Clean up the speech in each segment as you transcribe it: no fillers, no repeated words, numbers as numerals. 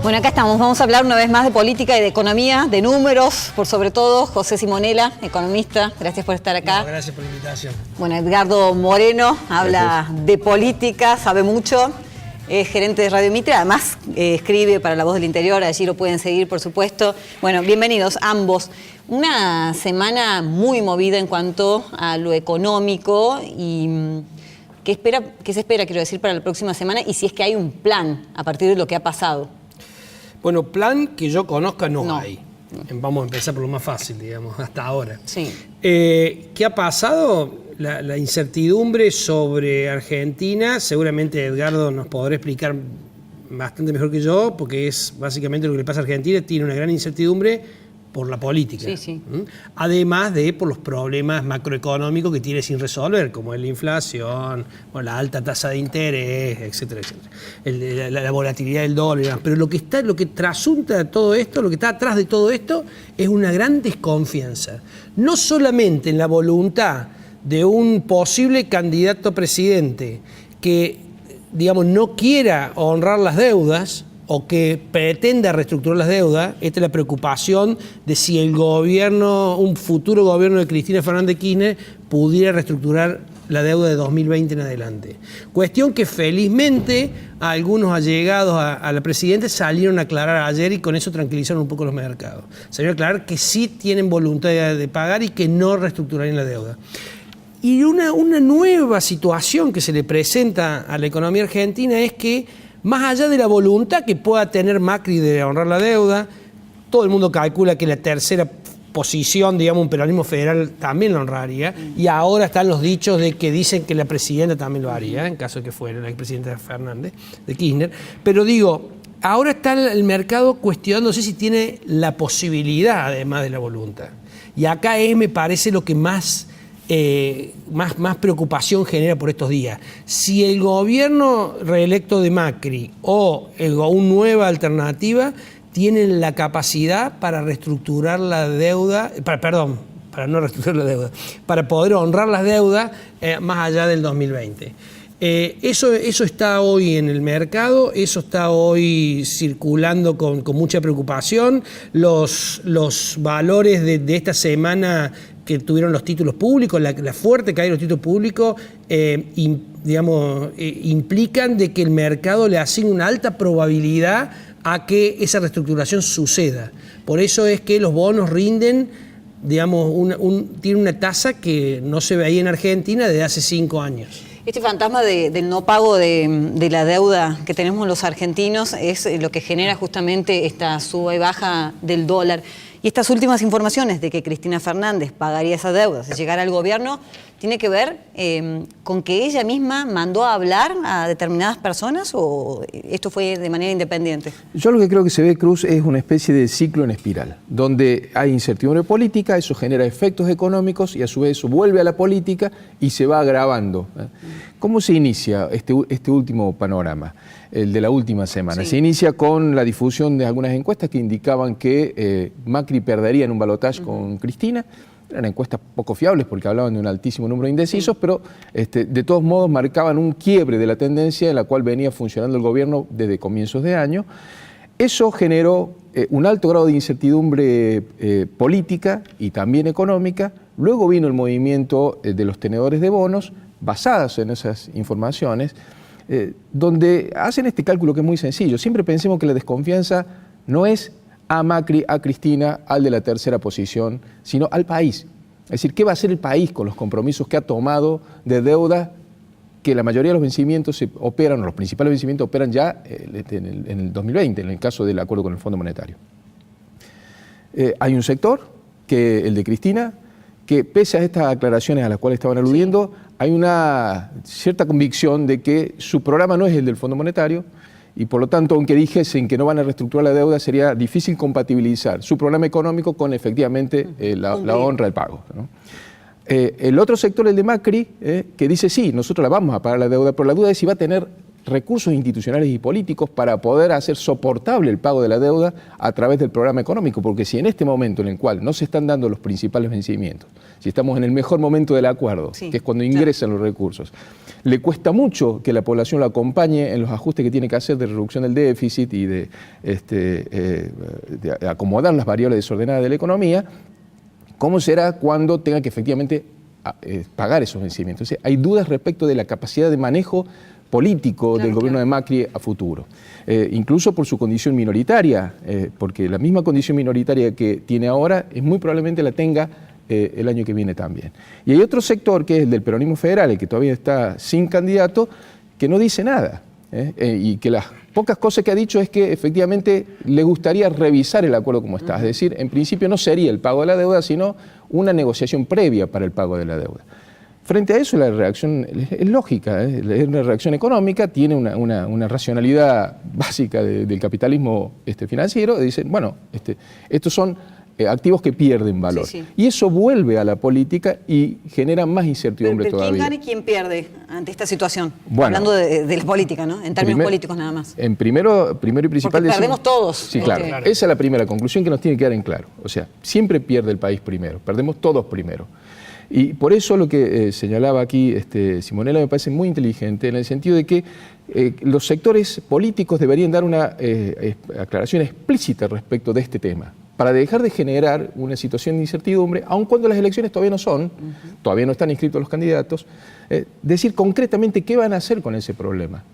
Bueno, acá estamos. Vamos a hablar una vez más de política y de economía, de números, por sobre todo. José Simonella, economista, gracias por estar acá. No, gracias por la invitación. Bueno, Edgardo Moreno habla de política, sabe mucho. Es gerente de Radio Mitre, además escribe para La Voz del Interior, allí lo pueden seguir, por supuesto. Bueno, bienvenidos ambos. Una semana muy movida en cuanto a lo económico y ¿qué se espera, quiero decir, para la próxima semana? Y si es que hay un plan a partir de lo que ha pasado. Bueno, plan que yo conozca no hay. Vamos a empezar por lo más fácil, digamos, hasta ahora. Sí. ¿Qué ha pasado? La incertidumbre sobre Argentina, seguramente Edgardo nos podrá explicar bastante mejor que yo, porque es básicamente lo que le pasa a Argentina, tiene una gran incertidumbre por la política. Sí, sí. Además de por los problemas macroeconómicos que tiene sin resolver, como es la inflación, bueno, la alta tasa de interés, etcétera, etcétera. La volatilidad del dólar. Pero lo que trasunta de todo esto, lo que está atrás de todo esto, es una gran desconfianza. No solamente en la voluntad de un posible candidato a presidente que, digamos, no quiera honrar las deudas o que pretenda reestructurar las deudas. Esta es la preocupación de si el gobierno, un futuro gobierno de Cristina Fernández de Kirchner, pudiera reestructurar la deuda de 2020 en adelante. Cuestión que felizmente algunos allegados a la presidenta salieron a aclarar ayer y con eso tranquilizaron un poco los mercados. Salieron a aclarar que sí tienen voluntad de pagar y que no reestructurarían la deuda. Y una nueva situación que se le presenta a la economía argentina es que, más allá de la voluntad que pueda tener Macri de ahorrar la deuda, todo el mundo calcula que la tercera posición, digamos, un peronismo federal también lo honraría, y ahora están los dichos de que dicen que la presidenta también lo haría, en caso de que fuera la presidenta Fernández de Kirchner. Pero digo, ahora está el mercado cuestionándose si tiene la posibilidad, además de la voluntad. Y acá me parece lo que más preocupación genera por estos días. Si el gobierno reelecto de Macri o una nueva alternativa tienen la capacidad para reestructurar la deuda, para poder honrar las deudas más allá del 2020. Eso está hoy en el mercado, eso está hoy circulando con mucha preocupación. Los valores de esta semana que tuvieron los títulos públicos, la fuerte caída de los títulos públicos, implican de que el mercado le asigne una alta probabilidad a que esa reestructuración suceda. Por eso es que los bonos rinden, digamos, tienen una tasa que no se veía en Argentina desde hace 5 años. Este fantasma del no pago de la deuda que tenemos los argentinos es lo que genera justamente esta suba y baja del dólar. Y estas últimas informaciones de que Cristina Fernández pagaría esa deuda si llegara al gobierno, ¿tiene que ver con que ella misma mandó a hablar a determinadas personas o esto fue de manera independiente? Yo lo que creo que se ve, Cruz, es una especie de ciclo en espiral, donde hay incertidumbre política, eso genera efectos económicos y a su vez eso vuelve a la política y se va agravando. ¿Cómo se inicia este último panorama, el de la última semana? Sí. Se inicia con la difusión de algunas encuestas que indicaban que Macri perdería en un balotaje con Cristina. Eran encuestas poco fiables porque hablaban de un altísimo número de indecisos, pero de todos modos marcaban un quiebre de la tendencia en la cual venía funcionando el gobierno desde comienzos de año. Eso generó un alto grado de incertidumbre política y también económica. Luego vino el movimiento de los tenedores de bonos, basados en esas informaciones, donde hacen este cálculo que es muy sencillo. Siempre pensemos que la desconfianza no es a Macri, a Cristina, al de la tercera posición, sino al país. Es decir, ¿qué va a hacer el país con los compromisos que ha tomado de deuda, que la mayoría de los vencimientos se operan, o los principales vencimientos operan ya en el 2020, en el caso del acuerdo con el Fondo Monetario? Hay un sector, el de Cristina, que pese a estas aclaraciones a las cuales estaban aludiendo, hay una cierta convicción de que su programa no es el del Fondo Monetario, y por lo tanto, aunque dijesen que no van a reestructurar la deuda, sería difícil compatibilizar su programa económico con efectivamente la honra del pago, ¿no? El otro sector, el de Macri, que dice sí, nosotros la vamos a pagar la deuda, pero la duda es si va a tener recursos institucionales y políticos para poder hacer soportable el pago de la deuda a través del programa económico, porque si en este momento en el cual no se están dando los principales vencimientos, si estamos en el mejor momento del acuerdo, sí, que es cuando ingresan los recursos, le cuesta mucho que la población lo acompañe en los ajustes que tiene que hacer de reducción del déficit y de acomodar las variables desordenadas de la economía, ¿cómo será cuando tenga que efectivamente pagar esos vencimientos? Entonces, hay dudas respecto de la capacidad de manejo político del gobierno de Macri a futuro. Incluso por su condición minoritaria, porque la misma condición minoritaria que tiene ahora, muy probablemente la tenga el año que viene también. Y hay otro sector, que es el del peronismo federal, el que todavía está sin candidato, que no dice nada. Y que las pocas cosas que ha dicho es que efectivamente le gustaría revisar el acuerdo como está. Es decir, en principio no sería el pago de la deuda, sino una negociación previa para el pago de la deuda. Frente a eso, la reacción es lógica, es una reacción económica, tiene una racionalidad básica del capitalismo financiero. Dicen, bueno, estos son activos que pierden valor. Sí, sí. Y eso vuelve a la política y genera más incertidumbre pero todavía. ¿Quién gana y quién pierde ante esta situación? Bueno, hablando de la política, ¿no? En términos políticos nada más. En primero y principal... Porque perdemos todos. Sí, claro. Esa es la primera conclusión que nos tiene que quedar en claro. O sea, siempre pierde el país primero, perdemos todos primero. Y por eso lo que señalaba aquí Simonella me parece muy inteligente, en el sentido de que los sectores políticos deberían dar una aclaración explícita respecto de este tema, para dejar de generar una situación de incertidumbre, aun cuando las elecciones todavía no son, todavía no están inscritos los candidatos, decir concretamente qué van a hacer con ese problema.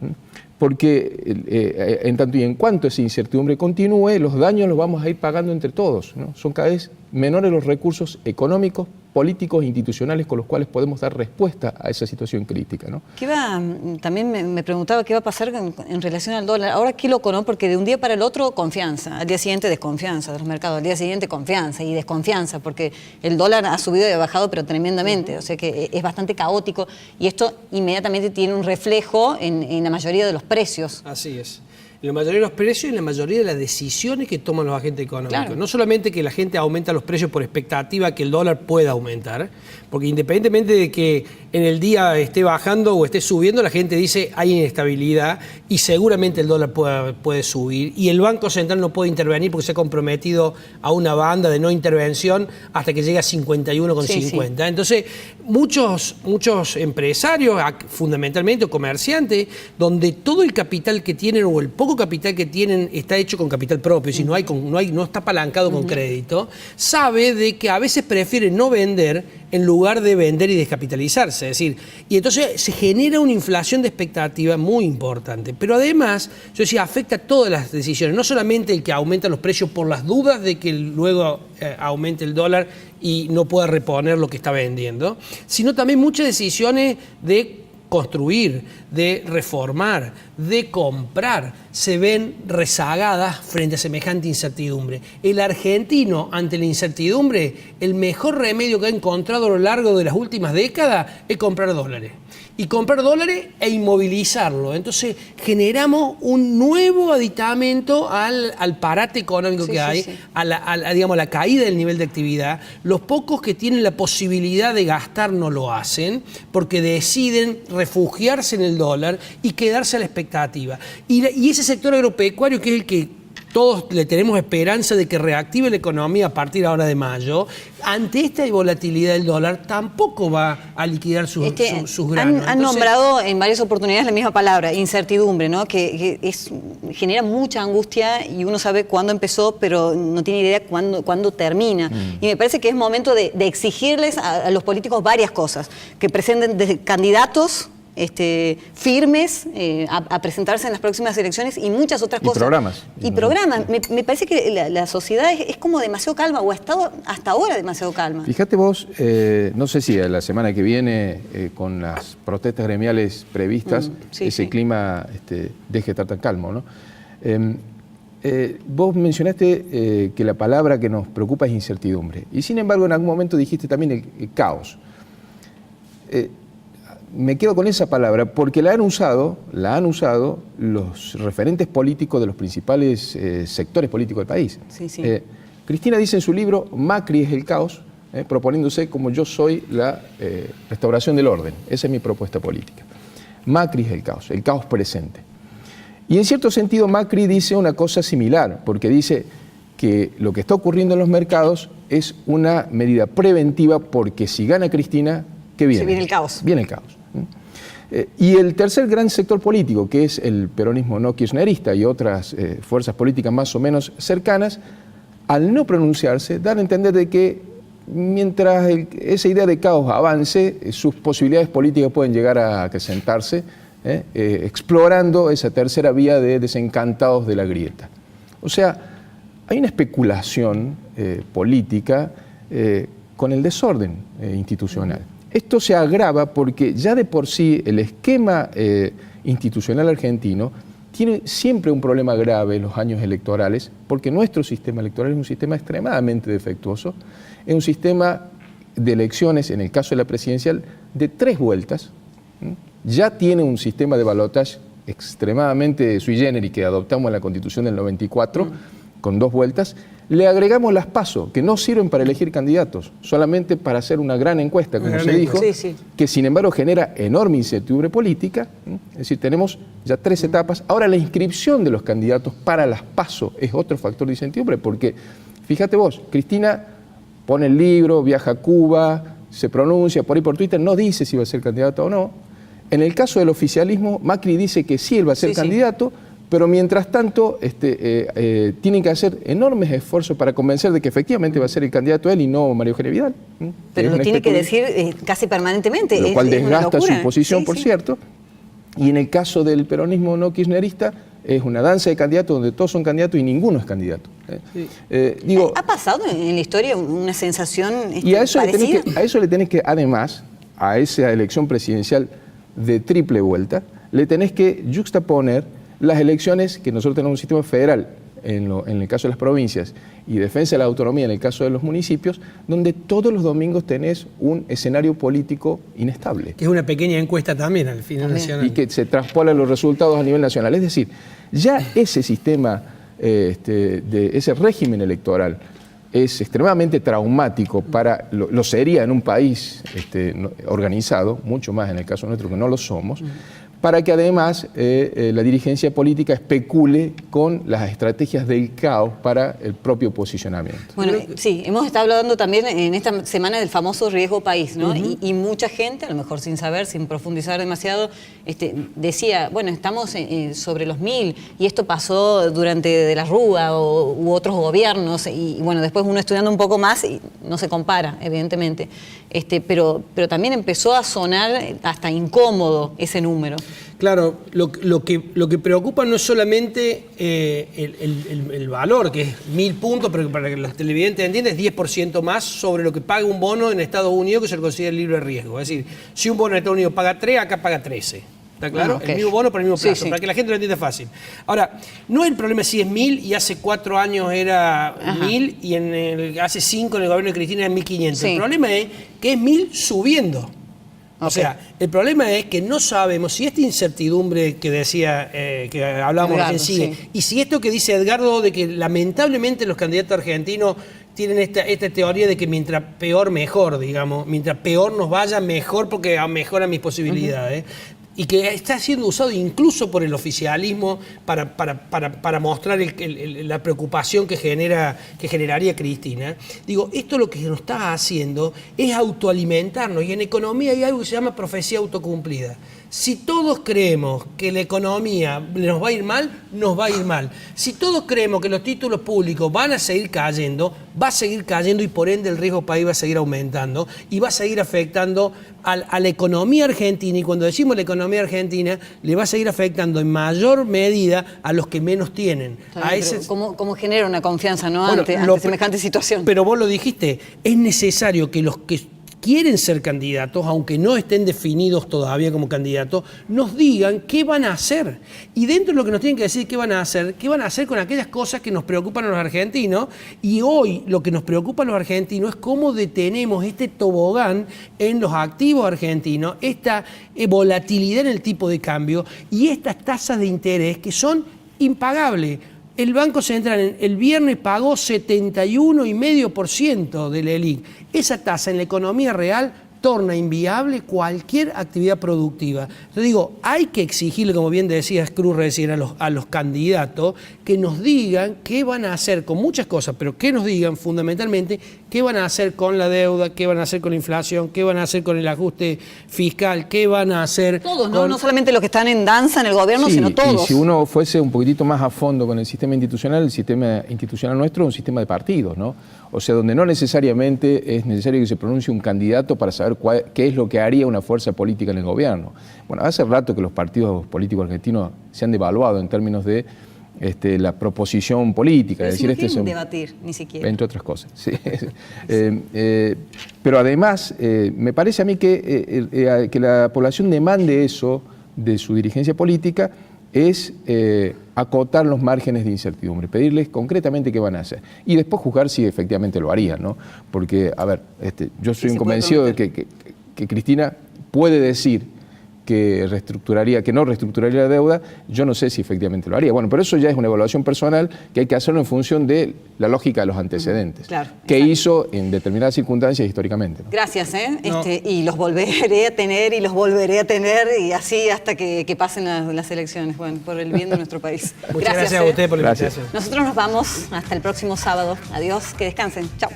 Porque en tanto y en cuanto esa incertidumbre continúe, los daños los vamos a ir pagando entre todos, ¿no? Son cada vez menores los recursos económicos, políticos e institucionales con los cuales podemos dar respuesta a esa situación crítica, ¿no? También me preguntaba qué va a pasar en relación al dólar. Ahora qué loco, ¿no? Porque de un día para el otro confianza, al día siguiente desconfianza de los mercados, al día siguiente confianza y desconfianza, porque el dólar ha subido y ha bajado pero tremendamente, o sea que es bastante caótico y esto inmediatamente tiene un reflejo en la mayoría de los precios. Así es. En la mayoría de los precios y en la mayoría de las decisiones que toman los agentes económicos. Claro. No solamente que la gente aumenta los precios por expectativa que el dólar pueda aumentar, porque independientemente de que en el día esté bajando o esté subiendo, la gente dice hay inestabilidad y seguramente el dólar puede subir y el Banco Central no puede intervenir porque se ha comprometido a una banda de no intervención hasta que llegue a 51,50. Sí. Entonces, muchos empresarios, fundamentalmente o comerciantes, donde todo el capital que tienen o el poco capital que tienen está hecho con capital propio, si no está apalancado con crédito, sabe de que a veces prefiere no vender en lugar de vender y descapitalizarse. Es decir, y entonces se genera una inflación de expectativa muy importante. Pero además, yo decía, afecta a todas las decisiones, no solamente el que aumenta los precios por las dudas de que luego aumente el dólar y no pueda reponer lo que está vendiendo, sino también muchas decisiones de construir, de reformar, de comprar, se ven rezagadas frente a semejante incertidumbre. El argentino, ante la incertidumbre, el mejor remedio que ha encontrado a lo largo de las últimas décadas es comprar dólares. Y comprar dólares e inmovilizarlo. Entonces generamos un nuevo aditamento al parate económico que hay, a la caída del nivel de actividad. Los pocos que tienen la posibilidad de gastar no lo hacen porque deciden refugiarse en el dólar y quedarse a la expectativa. Y ese sector agropecuario, que es el que todos le tenemos esperanza de que reactive la economía a partir ahora de mayo, ante esta volatilidad del dólar tampoco va a liquidar sus granos. Han nombrado en varias oportunidades la misma palabra, incertidumbre, ¿no? que genera mucha angustia y uno sabe cuándo empezó, pero no tiene idea cuándo termina. Y me parece que es momento de exigirles a los políticos varias cosas, que presenten desde candidatos firmes a presentarse en las próximas elecciones y muchas otras cosas. Y programas. Me parece que la sociedad es como demasiado calma, o ha estado hasta ahora demasiado calma. Fíjate vos, no sé si a la semana que viene, con las protestas gremiales previstas, clima deje de estar tan calmo, ¿no? Vos mencionaste que la palabra que nos preocupa es incertidumbre. Y sin embargo, en algún momento dijiste también el caos. Me quedo con esa palabra porque la han usado los referentes políticos de los principales sectores políticos del país. Cristina dice en su libro, Macri es el caos, proponiéndose como yo soy la restauración del orden. Esa es mi propuesta política. Macri es el caos presente. Y en cierto sentido Macri dice una cosa similar, porque dice que lo que está ocurriendo en los mercados es una medida preventiva, porque si gana Cristina, ¿qué viene? Se viene el caos. Viene el caos. Y el tercer gran sector político, que es el peronismo no kirchnerista y otras fuerzas políticas más o menos cercanas, al no pronunciarse, dan a entender de que mientras esa idea de caos avance, sus posibilidades políticas pueden llegar a acrecentarse, explorando esa tercera vía de desencantados de la grieta. O sea, hay una especulación política con el desorden institucional. Esto se agrava porque ya de por sí el esquema institucional argentino tiene siempre un problema grave en los años electorales, porque nuestro sistema electoral es un sistema extremadamente defectuoso, es un sistema de elecciones, en el caso de la presidencial, de 3 vueltas. Ya tiene un sistema de balotaje extremadamente sui generis que adoptamos en la Constitución del 94, con 2 vueltas. Le agregamos las PASO, que no sirven para elegir candidatos, solamente para hacer una gran encuesta, como se dijo, que sin embargo genera enorme incertidumbre política. Es decir, tenemos ya 3 etapas. Ahora la inscripción de los candidatos para las PASO es otro factor de incertidumbre, porque fíjate vos, Cristina pone el libro, viaja a Cuba, se pronuncia por ahí por Twitter, no dice si va a ser candidato o no. En el caso del oficialismo, Macri dice que sí, él va a ser candidato, pero mientras tanto tienen que hacer enormes esfuerzos para convencer de que efectivamente va a ser el candidato él y no María Eugenia Vidal. Pero lo tiene que decir casi permanentemente. Lo cual desgasta su posición, por cierto. Y en el caso del peronismo no kirchnerista, es una danza de candidatos donde todos son candidatos y ninguno es candidato. Digo, ¿ha pasado en la historia una sensación y a eso parecida? A eso le tenés que, además, a esa elección presidencial de triple vuelta, le tenés que juxtaponer las elecciones que nosotros tenemos un sistema federal en el caso de las provincias y defensa de la autonomía en el caso de los municipios, donde todos los domingos tenés un escenario político inestable. Que es una pequeña encuesta también al final nacional. Y que se traspolan los resultados a nivel nacional. Es decir, ya ese sistema, de ese régimen electoral es extremadamente traumático lo sería en un país organizado, mucho más en el caso nuestro que no lo somos, para que además la dirigencia política especule con las estrategias del caos para el propio posicionamiento. Bueno, sí, hemos estado hablando también en esta semana del famoso riesgo país, ¿no? Y mucha gente, a lo mejor sin saber, sin profundizar demasiado, decía, bueno, estamos sobre los 1000 y esto pasó durante de la Rúa u otros gobiernos y bueno, después uno estudiando un poco más y no se compara, evidentemente, pero también empezó a sonar hasta incómodo ese número. Claro, lo que preocupa no es solamente el valor, que es 1000 puntos, pero para que los televidentes entiendan, es 10% más sobre lo que paga un bono en Estados Unidos, que se le considera libre riesgo. Es decir, si un bono en Estados Unidos paga 3, acá paga 13. ¿Está claro? Okay. El mismo bono para el mismo plazo, para que la gente lo entienda fácil. Ahora, no es el problema si es 1000 y hace 4 años era 1000 y hace 5 en el gobierno de Cristina era 1500. El problema es que es 1000 subiendo. O sea, el problema es que no sabemos si esta incertidumbre que decía, que hablábamos recién sigue, y si esto que dice Edgardo de que lamentablemente los candidatos argentinos tienen esta teoría de que mientras peor, mejor, digamos, mientras peor nos vaya, mejor porque mejoran mis posibilidades. Y que está siendo usado incluso por el oficialismo para mostrar la preocupación que generaría Cristina. Digo, esto lo que nos está haciendo es autoalimentarnos, y en economía hay algo que se llama profecía autocumplida. Si todos creemos que la economía nos va a ir mal, nos va a ir mal. Si todos creemos que los títulos públicos van a seguir cayendo, va a seguir cayendo y por ende el riesgo país va a seguir aumentando y va a seguir afectando a la economía argentina. Y cuando decimos la economía argentina, le va a seguir afectando en mayor medida a los que menos tienen. ¿Cómo genera una confianza, no? Ante semejante situación? Pero vos lo dijiste, es necesario que los que quieren ser candidatos, aunque no estén definidos todavía como candidatos, nos digan qué van a hacer. Y dentro de lo que nos tienen que decir qué van a hacer con aquellas cosas que nos preocupan a los argentinos. Y hoy lo que nos preocupa a los argentinos es cómo detenemos este tobogán en los activos argentinos, esta volatilidad en el tipo de cambio y estas tasas de interés que son impagables. El Banco Central el viernes pagó 71,5% del ELIC. Esa tasa en la economía real torna inviable cualquier actividad productiva. Entonces digo, hay que exigirle, como bien decías Cruz recién, a los candidatos que nos digan qué van a hacer con muchas cosas, pero que nos digan fundamentalmente qué van a hacer con la deuda, qué van a hacer con la inflación, qué van a hacer con el ajuste fiscal, qué van a hacer... Todos, ¿no? No solamente los que están en danza en el gobierno, Sí, sino todos. Y si uno fuese un poquitito más a fondo con el sistema institucional nuestro es un sistema de partidos, ¿no? O sea, donde no necesariamente es necesario que se pronuncie un candidato para saber qué es lo que haría una fuerza política en el gobierno. Bueno, hace rato que los partidos políticos argentinos se han devaluado en términos de la proposición política. Pero Es si decir, no quieren debatir, ni siquiera. entre otras cosas, sí. Pero además, me parece a mí que la población demande eso de su dirigencia política es acotar los márgenes de incertidumbre, pedirles concretamente qué van a hacer y después juzgar si efectivamente lo harían, ¿no? Porque, a ver, yo soy un convencido de que Cristina puede decir que no reestructuraría la deuda, yo no sé si efectivamente lo haría. Bueno, pero eso ya es una evaluación personal que hay que hacerlo en función de la lógica de los antecedentes. Claro, que exacto. hizo en determinadas circunstancias históricamente, ¿no? Gracias, No. y los volveré a tener y los volveré a tener y así hasta que pasen las elecciones, bueno, por el bien de nuestro país. Muchas gracias a usted por la Gracias. invitación. Nosotros nos vamos hasta el próximo sábado. Adiós, que descansen. Chao.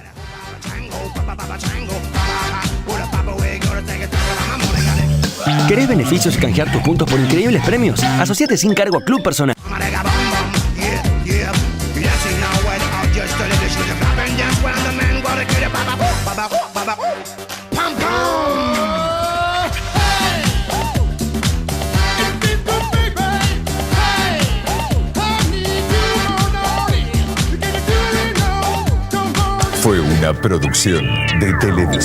¿Querés beneficios y canjear tus puntos por increíbles premios? Asociate sin cargo a Club Personal. Fue una producción de Televisión.